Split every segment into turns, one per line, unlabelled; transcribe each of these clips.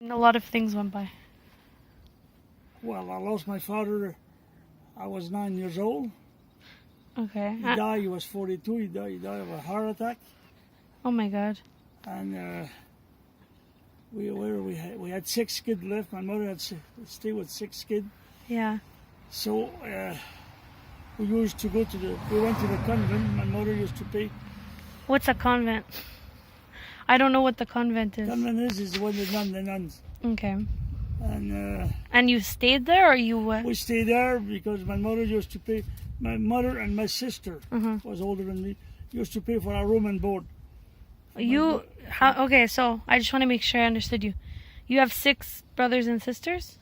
A lot of things went by.
Well, I lost my father. I was 9 years old.
Okay.
He died. He was 42. He died of a heart attack.
Oh my God.
And we had 6 kids left. My mother had stayed with 6 kids.
Yeah.
So we used to go we went to the convent. My mother used to pay.
What's a convent? I don't know what the convent is.
Convent is when the nuns.
Okay.
And
you stayed there, or you?
We stayed there because my mother used to pay. My mother and my sister was older than me. Used to pay for our room and board.
Okay, so I just want to make sure I understood you. You have 6 brothers and sisters,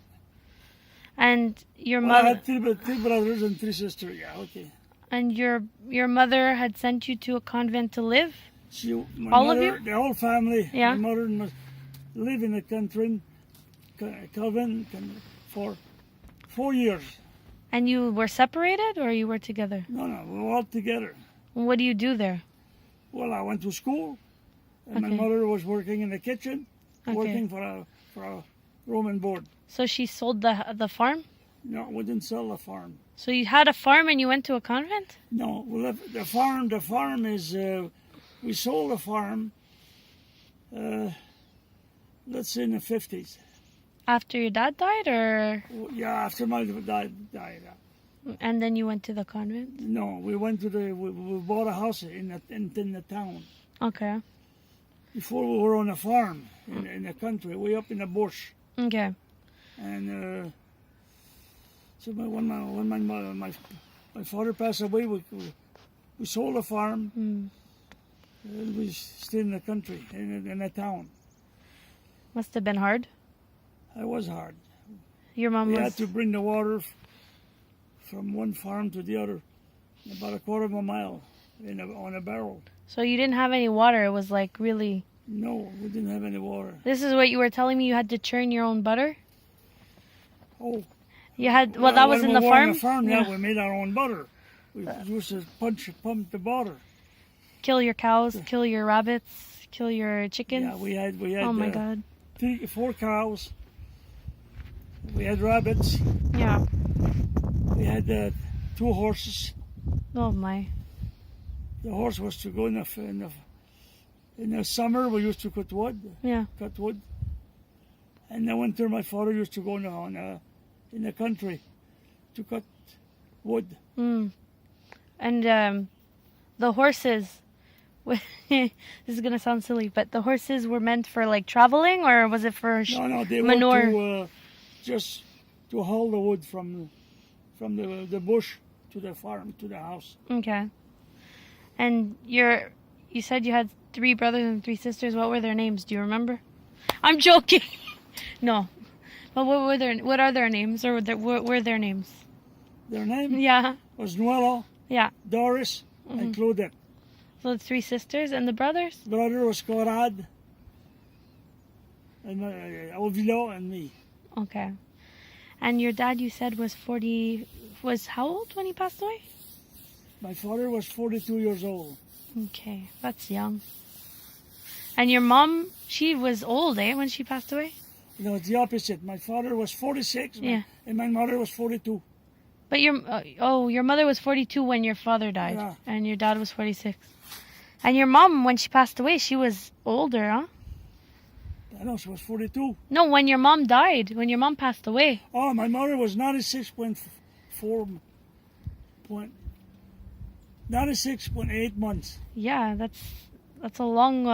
and your mother.
I had 3 brothers and 3 sisters. Yeah, okay.
And your mother had sent you to a convent to live.
All
of you?
The whole family.
Yeah.
My mother must live in a convent for 4 years.
And you were separated, or you were together?
No, we were all together.
What do you do there?
Well, I went to school, and my mother was working in the kitchen, working for a room and board.
So she sold the farm?
No, we didn't sell the farm.
So you had a farm and you went to a convent?
No, the farm is, we sold the farm, let's say in the 50s.
After your dad died, or?
Yeah, after my dad died.
And then you went to the convent?
No, we went to we bought a house in the town.
Okay.
Before we were on a farm in the country, way up in the bush.
Okay.
And so when my father passed away, we sold the farm. And we stayed in the country, in the town.
Must have been hard.
It was hard.
Your mom
We had to bring the water from one farm to the other, about a quarter of a mile, on a barrel.
So you didn't have any water. It was like really.
No, we didn't have any water.
This is what you were telling me. You had to churn your own butter.
Oh.
You had. Well, that was in the farm.
On the farm, yeah, we made our own butter. We used to pump the butter.
Kill your cows, kill your rabbits, kill your chickens.
Yeah, we had.
Oh my God.
4 cows. We had rabbits.
Yeah.
We had 2 horses.
Oh my.
The horse was to go in the summer. We used to cut wood.
Yeah.
Cut wood. And in the winter, my father used to go in the country to cut wood.
And the horses. This is gonna sound silly, but the horses were meant for like traveling, or was it for
No, they
manure?
were to just to haul the wood from the bush to the farm, to the house.
Okay. And you said you had 3 brothers and 3 sisters. What were their names? Do you remember? I'm joking. No. But what are their names, or what were their names?
Their name?
Yeah.
Was Noella,
Yeah.
Doris, and Claudette.
So the 3 sisters and the brothers?
Brother was Conrad, and Ovilo, and me.
Okay. And your dad, you said, was how old when he passed away?
My father was 42 years old.
Okay, that's young. And your mom, she was old, when she passed away?
No, it's the opposite. My father was 46,
Yeah.
and my mother was 42.
But your mother was 42 when your father died,
Yeah.
and your dad was 46. And your mom, when she passed away, she was older, huh?
I know, she was 42.
No, when your mom died, when your mom passed away.
Oh, my mother was 96.8 months.
Yeah, that's a long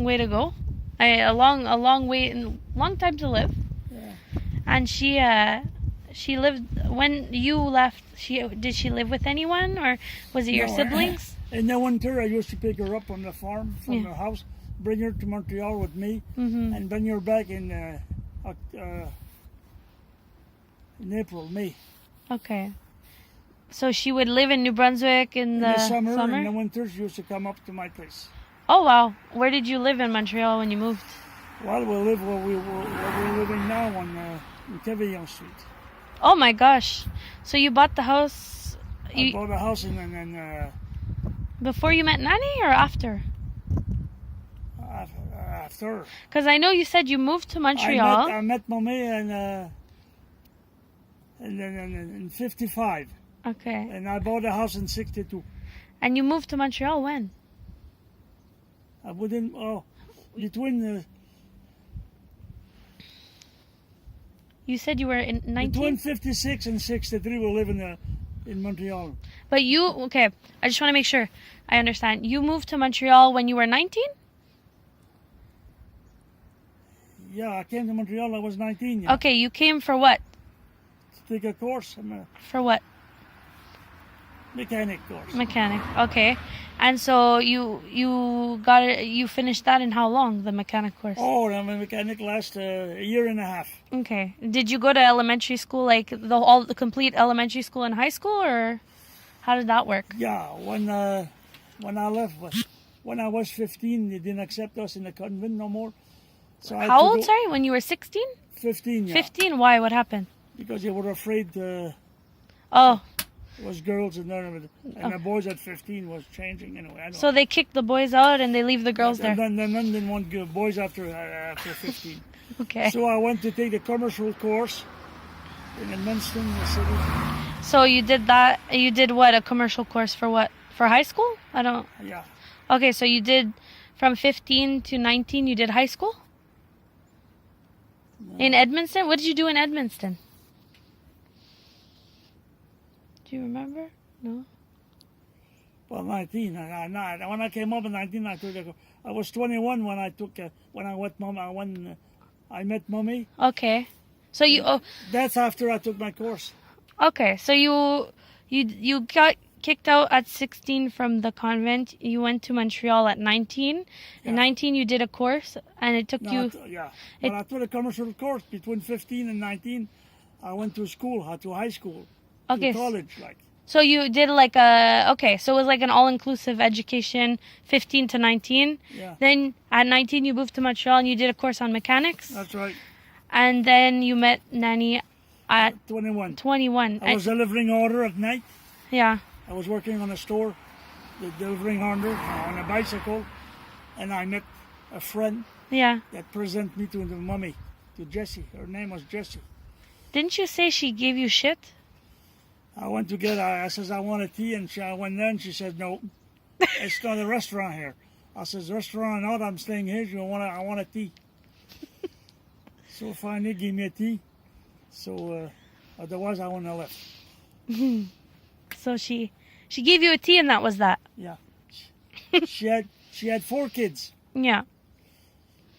way to go. A long time to live.
Yeah.
And she lived when you left. Did she live with anyone, or was it your
No,
siblings?
In the winter, I used to pick her up on the farm from the house, bring her to Montreal with me, and bring her back in April, May.
Okay. So she would live in New Brunswick in the
summer. In the winter, she used to come up to my place.
Oh wow! Where did you live in Montreal when you moved?
Well, we live where we're living now on Cavillon Street.
Oh my gosh! So you bought the house?
I bought a house in
Before you met Nanny, or after?
after.
Because I know you said you moved to Montreal.
I met Mommy in 55.
Okay.
And I bought a house in 62.
And you moved to Montreal when?
I wouldn't, between
You said you were in 19?
between 56 and 63 we live in Montreal.
But you, okay, I just want to make sure I understand. You moved to Montreal when you were 19?
Yeah, I came to Montreal, I was 19. Yeah.
Okay, you came for what?
To take a course,
For what?
mechanic course.
Mechanic. Okay. And so you got it, you finished that in how long, the mechanic course?
Oh, I'm a mechanic last a year and a half.
Okay. Did you go to elementary school, like the complete elementary school and high school, or how did that work?
Yeah, when I left, when I was 15, they didn't accept us in the convent no more. So I had
How
to
old,
go-
sorry? When you were 16?
15, yeah.
15? Why? What happened?
Because they were afraid
Oh,
it was girls and then and the boys at 15 was changing anyway. I don't
so they kick the boys out and they leave the girls there.
And then didn't want boys after 15.
Okay.
So I went to take the commercial course in Edmundston, the city.
So you did that, you did what? A commercial course for what? For high school? I don't...
Yeah.
Okay, so you did from 15 to 19, you did high school? In Edmundston? What did you do in Edmundston? Do you remember? No?
Well, 19. When I came up in 19, I was 21 when I took when I met Mommy.
Okay. So you... Oh,
That's after I took my course.
okay, so you got kicked out at 16 from the convent. You went to Montreal at 19.
Yeah.
At 19, you did a course, and it took
No,
you...
But I took a commercial course between 15 and 19. I went to school, to high school,
Okay.
to college, like.
So you did like a... Okay, so it was like an all-inclusive education, 15 to 19.
Yeah,
Then at 19, you moved to Montreal, and you did a course on mechanics.
that's right.
And then you met Nanny at
21.
21.
I was delivering order at night.
Yeah.
I was working on a store, delivering order on a bicycle, and I met a friend
Yeah.
that presented me to the Mommy, to Jessie. Her name was Jessie.
Didn't you say she gave you shit?
I went to get her. I says, I want a tea. And I went there and she said, no, it's not a restaurant here. I says, restaurant not, I'm staying here. I want a tea. So finally gave me a tea. So otherwise I wouldn't have left.
So she gave you a tea, and that was that.
Yeah. She had 4 kids.
Yeah.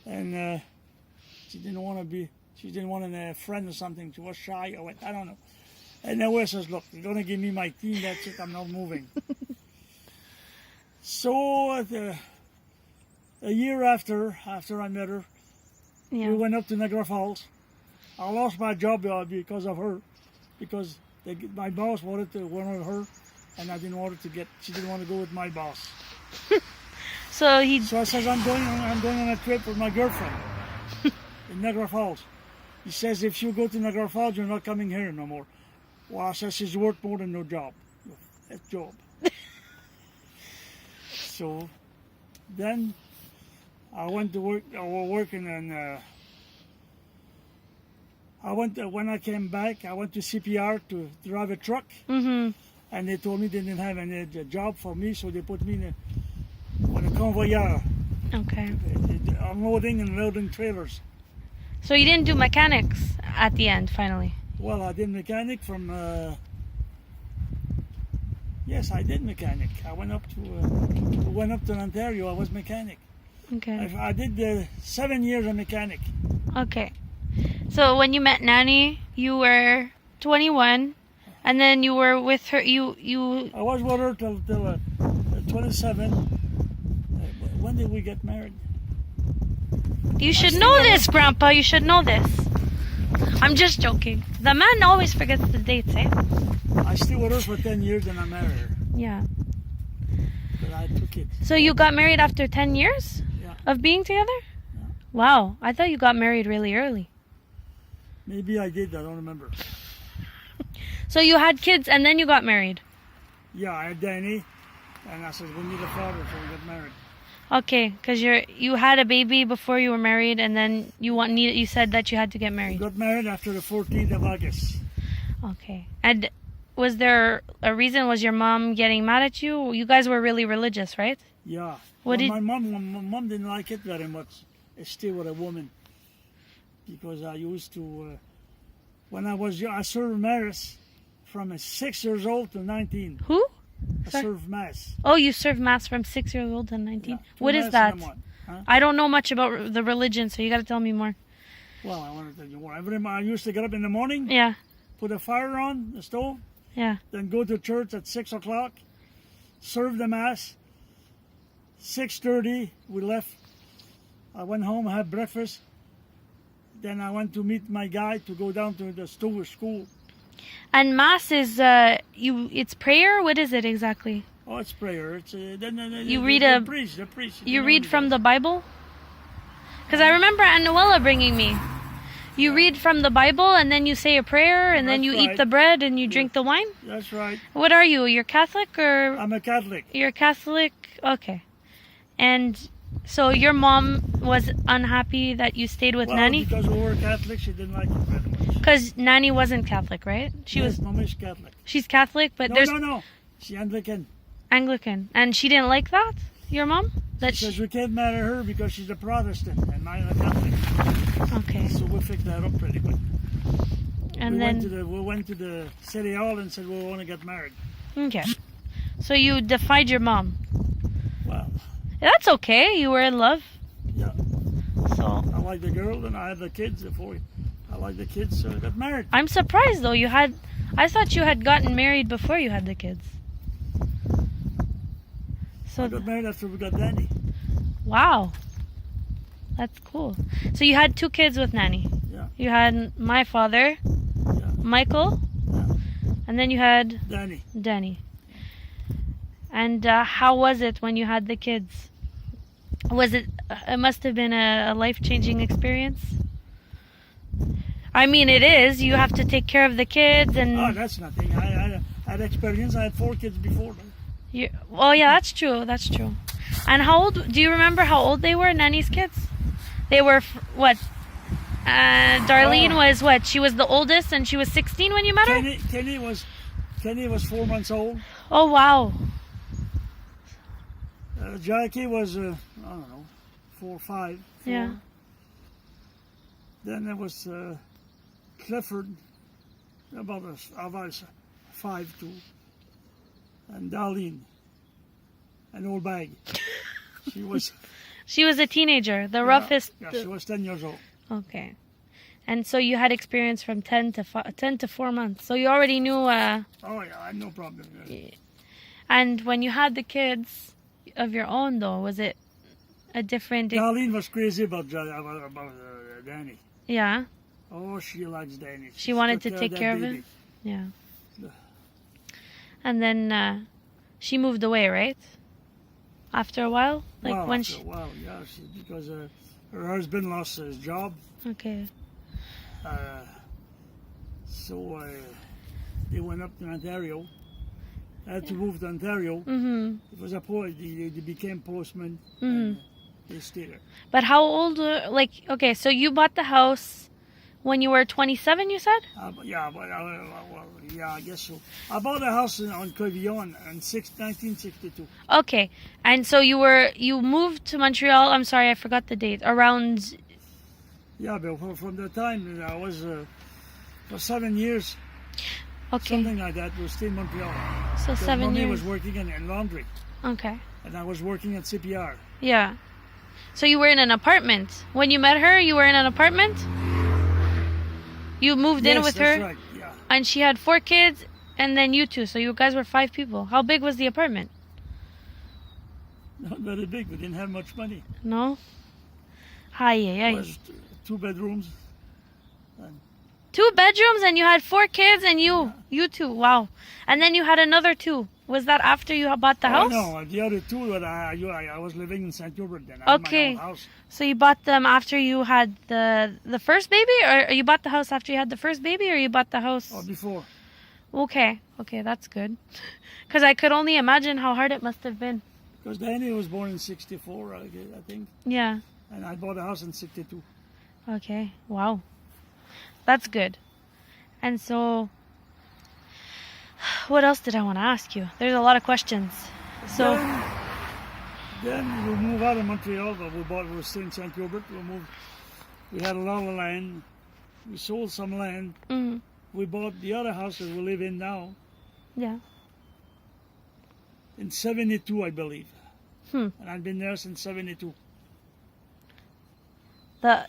And she didn't want a friend or something. She was shy or what, I don't know. And then I says, look, you're going to give me my tea, that's it, I'm not moving. So a year after I met her,
Yeah.
we went up to Niagara Falls. I lost my job because of her, because my boss wanted her, and she didn't want to go with my boss.
So he...
So I says, I'm going on a trip with my girlfriend in Niagara Falls. He says, if you go to Niagara Falls, you're not coming here no more. Well, I says, she's worth more than no job. That job. So then I went to work. I was working and when I came back, I went to CPR to drive a truck,
Mm-hmm.
and they told me they didn't have any job for me, so they put me on a convoyeur,
Okay.
unloading and loading trailers.
So you didn't do mechanics at the end, finally.
Well, I did mechanic from. Yes, I did mechanic. I went up to Ontario. I was mechanic.
Okay.
I did 7 years of mechanic.
Okay. So when you met Nanny, you were 21, and then you were with her. You.
I was with her till 27. When did we get married?
You should know this, Grandpa. You should know this. I'm just joking. The man always forgets the dates, eh?
I stayed with her for 10 years and I married her.
Yeah.
But I had 2 kids.
So you got married after 10 years
Yeah.
of being together?
Yeah.
Wow. I thought you got married really early.
Maybe I did. I don't remember.
So you had kids and then you got married.
Yeah, I had Danny, and I said we need a father, so we got married.
Okay, because you had a baby before you were married, and then you said that you had to get
We
married.
got married after the 14th of August.
Okay. And was there a reason? Was your mom getting mad at you? You guys were really religious, right?
Yeah.
What did-
My mom didn't like it very much. I stay with a woman because I used to. When I was young, I served mass from 6 years old to 19.
Who?
I
Sorry?
served mass.
Oh, you served mass from 6 years old to 19.
Yeah, two
What is
mass
that?
in a month, huh?
I don't know much about the religion, so you got to tell me more.
Well, I want to tell you more. I used to get up in the morning,
Yeah,
put a fire on the stove,
yeah.
then go to church at 6 o'clock, serve the mass. 6:30 we left. I went home, had breakfast. Then I went to meet my guy to go down to the school.
And mass is it's prayer. What is it exactly?
Oh, it's prayer. It's then
You read
the
a-
priest. The priest.
You read from the Bible? Because I remember Aunt Noella bringing me. You read from the Bible and then you say a prayer and then
That's
you eat
right.
the bread and you drink the wine?
That's right.
What are you? You're Catholic or
I'm a Catholic.
you're Catholic? Okay. And so your mom was unhappy that you stayed with
Well,
Nanny?
because we were Catholic, she didn't like it very much.
Because Nanny wasn't Catholic, right?
Mom is Catholic.
She's Catholic, but
No,
there's
no. She's Anglican.
Anglican. And she didn't like that? Your mom? That
She says we can't marry her because she's a Protestant and I'm a Catholic.
Okay.
So we fixed that up pretty good.
And
we
then
went to the city hall and said we want to get married.
okay. So you defied your mom.
Well,
That's okay. You were in love.
yeah.
So
I like the girl and I had the kids before. I like the kids, so I got married.
I'm surprised though. I thought you had gotten married before you had the kids. So
I got married after we got Danny.
wow. That's cool. So you had 2 kids with Nanny.
Yeah.
You had my father,
Yeah.
Michael,
Yeah.
and then you had
Danny.
Danny. And how was it when you had the kids? Was it? It must have been a life-changing experience. I mean, it is. You have to take care of the kids, and
Oh, that's nothing. I had experience. I had 4 kids before.
oh yeah, that's true. That's true. And how old? Do you remember how old they were? Nanny's kids? They were what? Darlene was what? She was the oldest, and she was 16 when you met her.
Kenny was 4 months old.
Oh wow.
Jackie was I don't know, 4 or 5. 4.
Yeah.
Then there was Clifford, about 5 too, and Darlene, an old bag. She was
She was a teenager, the roughest.
Yeah, she was 10 years old.
Okay. And so you had experience from 10 to 4 months. So you already knew.
Oh yeah, I had no problem.
And when you had the kids of your own, though, was it a different?
Darlene was crazy about Danny.
Yeah.
Oh, she likes Danny.
She wanted to
took
take
that
care of
baby.
him. Yeah. And then she moved away, right? After a while, like
Well,
when
after
she.
a while, yeah, because her husband lost his job.
Okay.
So they went up to Ontario. I had to move to Ontario.
Mhm.
It was a point. They became postmen.
Mhm.
And they stayed there.
But how old? Like, okay, so you bought the house when you were 27. You said.
Yeah, I guess so. I bought a house on Quevillon in 1962.
Okay, and so you moved to Montreal. I'm sorry, I forgot the date. Around.
Yeah, but from the time I was for 7 years,
Okay.
something like that, we stayed in Montreal.
So
Because
7
Mommy
years.
was working in laundry,
Okay.
and I was working at CPR.
Yeah. So you were in an apartment. When you met her, you were in an apartment? You moved in
Yes,
with
that's
her,
right. Yeah,
and she had 4 kids, and then you 2. So you guys were 5 people. How big was the apartment?
not very big. We didn't have much money.
No? Hi,
It was 2 bedrooms.
2 bedrooms, and you had 4 kids, and you 2. Wow. And then you had another 2. Was that after you bought the house?
No, the other 2 that I was living in St. Hubert then. I had
Okay.
my own house.
So you bought them after you had the first baby, or you bought the house after you had the first baby, or you bought the house?
Or before.
Okay, that's good. Because I could only imagine how hard it must have been.
Because Danny was born in 64, I think.
Yeah.
And I bought a house in 62.
Okay. Wow. That's good. And so, what else did I want to ask you? There's a lot of questions. So,
Then we moved out of Montreal, but we were still in St. Hubert. We had a lot of land. We sold some land.
mhm,
We bought the other house that we live in now
yeah.
in 72, I believe.
Hmm.
And I've been there since 72.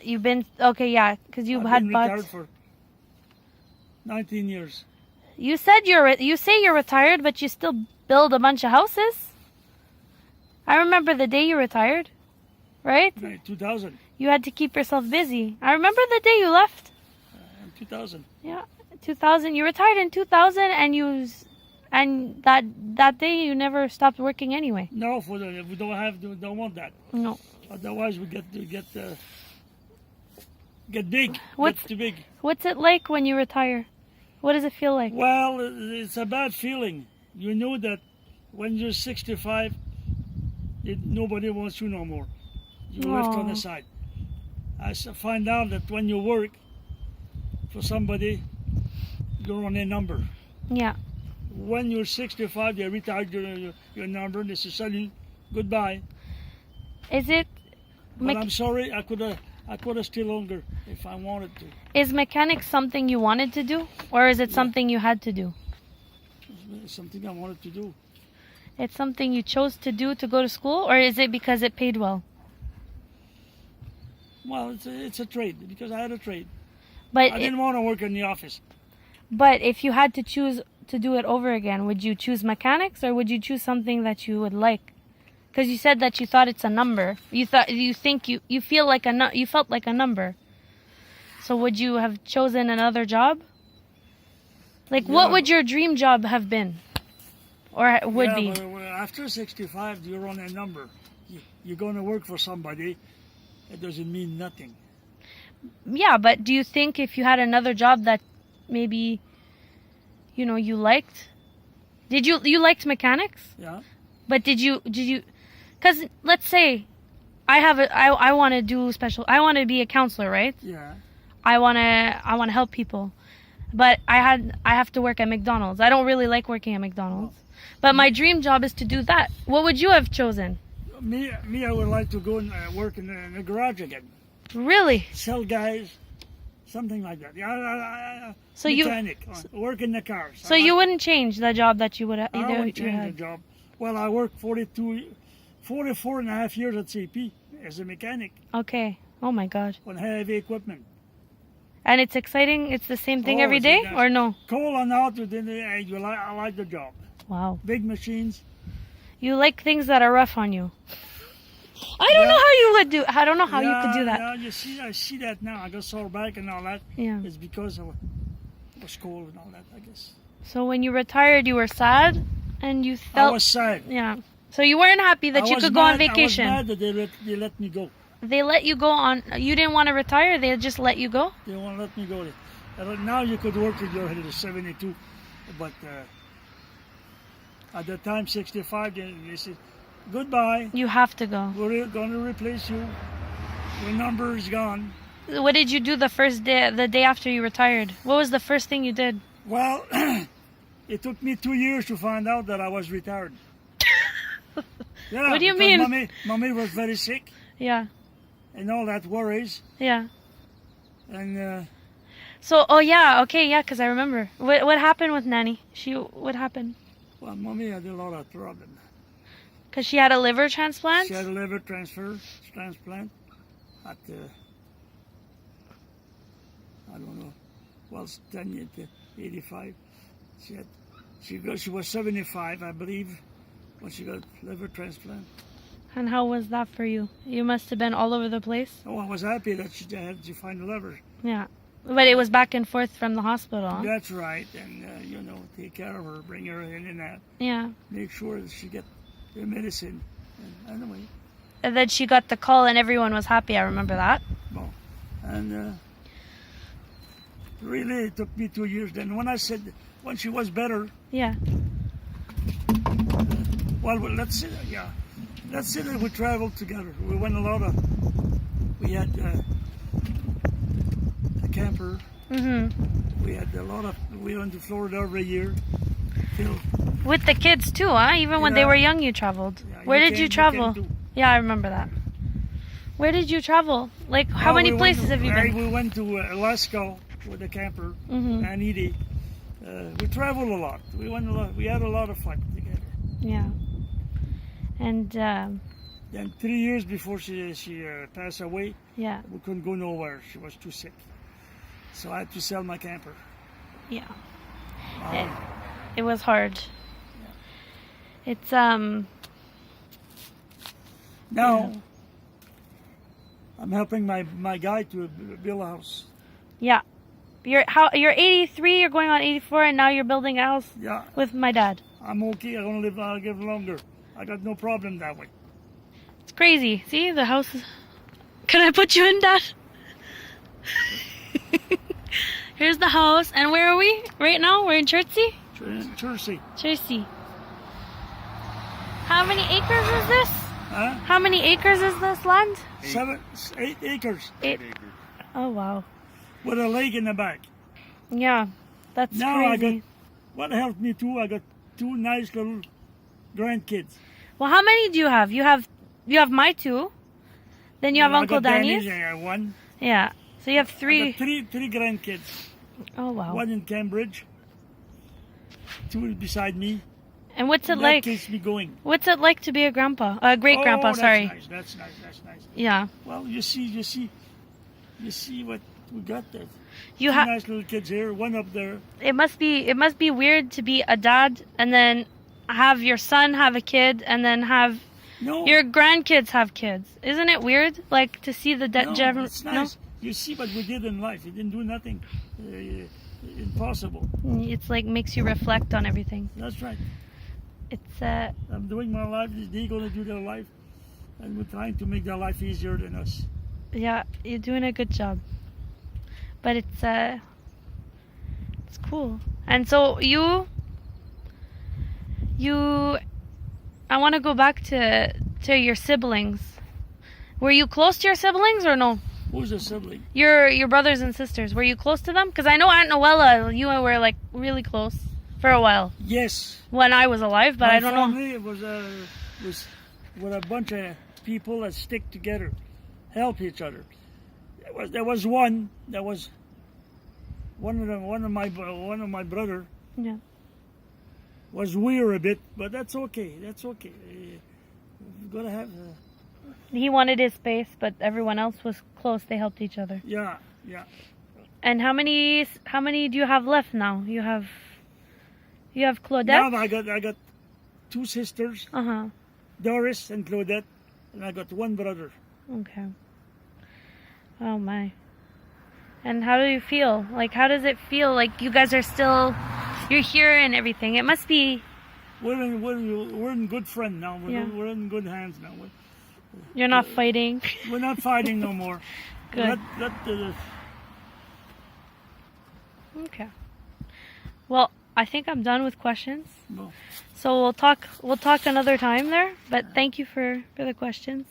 You've been okay, yeah, because you
I've
had
been
bought.
retired for 19 years.
You said you say you're retired, but you still build a bunch of houses. I remember the day you retired, right?
Right, 2000.
You had to keep yourself busy. I remember the day you left.
2000.
Yeah, 2000. You retired in 2000, and that day you never stopped working anyway.
No, we don't want that.
No.
Otherwise, we get big.
What's-
Get too big.
What's it like when you retire? What does it feel like?
Well, it's a bad feeling. You know that when you're 65, nobody wants you no more. You're left on
Aw.
the side. I find out that when you work for somebody, you're on a number.
Yeah.
When you're 65, they retired your number. They say, "Salut, goodbye."
Is it?
But I'm sorry, I could have stayed longer if I wanted to.
Is mechanics something you wanted to do, or is it something you had to do?
It's something I wanted to do.
It's something you chose to do to go to school, or is it because it paid well?
Well, it's a trade because I had a trade.
But
I didn't want to work in the office.
but if you had to choose to do it over again, would you choose mechanics, or would you choose something that you would like? Because you said that you thought it's a number. You feel like you felt like a number. So would you have chosen another job? Like, what
Yeah.
would your dream job have been, or would be?
But after 65, you're on a number. You're going to work for somebody. It doesn't mean nothing.
Yeah, but do you think if you had another job that maybe, you liked? Did you liked mechanics?
Yeah.
But did you? Because let's say, I want to do special. I want to be a counselor, right?
Yeah.
I want to help people, but I have to work at McDonald's. I don't really like working at McDonald's, but my dream job is to do that. What would you have chosen?
Me, I would like to go and work in the garage again.
Really?
Sell guys, something like that. Yeah.
So you
mechanic, work in the cars.
so you wouldn't change the job that you would
I
either
wouldn't
you
change
had.
the job. Well, I worked 44 and a half years at CP as a mechanic
Okay. Oh my God.
on heavy equipment.
And it's exciting. It's the same thing
Oh,
every
it's
day,
nice.
or no?
Coal and out, I like the job.
Wow.
Big machines.
You like things that are rough on you. I don't know how you would do. I don't know how you could do that.
Yeah, you see, I see that now. I got sore back and all that.
Yeah.
It's because it was cold and all that, I guess.
So when you retired, you were sad, and you
I
felt
was sad.
yeah. So you weren't happy that
I
you
was
could go on
mad-
vacation.
I was mad that they let me go.
They let you go on. You didn't want to retire. They just let you go.
They won't let me go. Now you could work with your head at 72, but at the time 65, they said, "Goodbye.
You have to go.
We're going to replace you. Your number is gone."
What did you do the day after you retired? What was the first thing you did?
Well, it took me 2 years to find out that I was retired. Yeah,
What do you
because
mean?
Mommy was very sick
Yeah,
and all that worries.
yeah.
And
So, oh yeah, okay, yeah, because I remember. What happened with Nanny? What happened?
well, Mommy had a lot of trouble.
Because she had a liver transplant?
She had a liver transplant at I don't know, well, 10 to 85. She was 75, I believe, when she got liver transplant.
And how was that for you? You must have been all over the place.
Oh, I was happy that she had to find the liver.
Yeah. But it was back and forth from the hospital. Huh?
That's right, and take care of her, bring her in and that,
Yeah.
make sure that she get the medicine. And anyway,
And then she got the call and everyone was happy. I remember that.
well, and really it took me 2 years. Then when she was better,
Yeah.
well, let's say, yeah, That's it. We traveled together. We went we had a camper.
Mm-hmm.
We went to Florida every year. Till,
With the kids too, huh? Even when they
Yeah.
were young, you traveled.
yeah,
Where did
came-
you travel?
came too.
Yeah, I remember that. Where did you travel? Like, how
Oh,
many
we went
places
to-
have you been?
We went to Alaska with a camper,
Mhm.
and Edie. We traveled a lot. We went a lot. We had a lot of fun together.
Yeah. And
Then 3 years before she passed away,
yeah,
we couldn't go nowhere. She was too sick, so I had to sell my camper.
yeah,
Uh,
it was hard. It's
Now I'm helping my guy to build a house.
yeah. You're 83. You're going on 84, and now you're building a house
Yeah,
with my dad.
I'm okay. I'm gonna live. I'll live longer. I got no problem that way.
It's crazy. See the house. Can I put you in, Dad? Here's the house, and where are we right now? We're in Chertsey.
Jersey,
Chertsey. How many acres is this?
huh?
How many acres is this land?
8 acres
8. Oh wow.
with a lake in the back.
Yeah, that's
Now I
crazy.
got. What helped me too? I got 2 nice little grandkids.
Well, how many do you have? You have my 2. Then you have
I
Uncle
got
Danny's.
one.
Yeah. So you have
I
3.
got three grandkids.
Oh wow.
One in Cambridge. 2 beside me.
And what's it
That
like?
keeps me going.
What's it like to be a grandpa? A great grandpa,
that's
sorry.
Nice. That's nice. That's nice.
Yeah.
Well, you see what we got there.
You
2
have
nice little kids here. One up there.
it must be weird to be a dad and then have your son have a kid and then have
No.
your grandkids have kids. Isn't it weird? Like to see the
No, it's nice. You see what we did in life. We didn't do nothing impossible.
No? It's like makes you reflect on everything.
That's right.
It's
I'm doing my life. They're going to do their life. And we're trying to make their life easier than us.
yeah, you're doing a good job. But it's cool. And so I want to go back to your siblings. Were you close to your siblings or no?
Who's a sibling?
Your brothers and sisters. Were you close to them? Because I know Aunt Noella, you were like really close for a while
Yes.
when I was alive, but
My
I don't know.
family was with a bunch of people that stick together, help each other. There was one that was one of my brother
Yeah.
was weird a bit, but that's okay. That's okay. You've got to have.
He wanted his space, but everyone else was close. They helped each other.
Yeah.
And how many do you have left now? You have Claudette?
Now I got 2 sisters,
Uh-huh.
Doris and Claudette, and I got 1 brother.
Okay. Oh my. And how do you feel? Like, how does it feel? Like, you guys are still, you're here and everything. It must be,
We're in good friend now.
Yeah.
We're in good hands now.
you're not fighting.
We're not fighting no more.
Good.
Let
Okay. Well, I think I'm done with questions.
no.
So we'll talk another time there, but thank you for the questions.